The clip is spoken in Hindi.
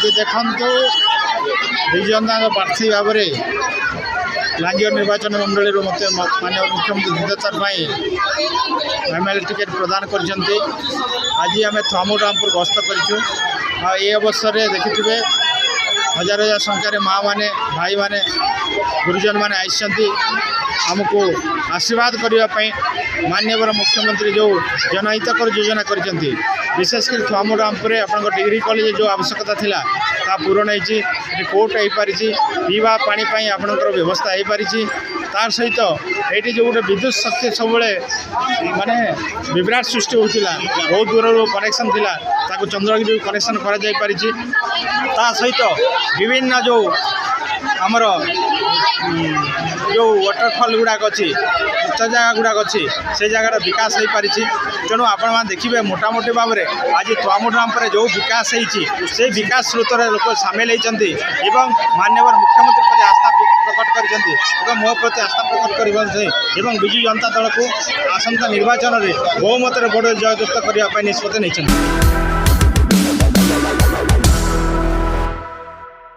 आज देखु विजयंदा प्रार्थी भाव में लांजीगड़ निर्वाचन मंडल मत माननीय मुख्यमंत्री द्वितीयथर एमएलए टिकेट प्रदान कर आज आम थुआमू रामपुर गस्त करूँ। अवसर में देखिए हजार हजार संख्यार माँ मैंने भाई मैंने गुरुजन मैंने आई आमको आशीर्वाद करने माननीय मुख्यमंत्री जो जनहितकर योजना कर विशेषकर थुआमू रामपुर आप डिग्री कॉलेज जो आवश्यकता थिला ता पूरण होती कोर्ट हो पारी पीवा पानी आपणकर व्यवस्था हो पारी तार सहित ये जो गोटे विद्युत शक्ति सब माने विभ्राट सृष्टि होता बहुत दूर कनेक्शन थिला ताको चंद्रगिरी कनेक्शन कर सहित विभिन्न जो आमर जो वाटरफल गुड़ाक अच्छी उच्च जगह गुड़ाक अच्छी से जगार विकास हो पारी तेणु आपण देखिए मोटामोटी भाव में आज थुआमू रामपुर जो विकास से विकास स्रोत लोक सामिल होती माननीय मुख्यमंत्री प्रति आस्था प्रकट कर मो प्रति आस्था प्रकट कर विजु जनता दल को आसंता निर्वाचन में बहुमत बड़ जययुक्त करने निष्पत्ति नहीं।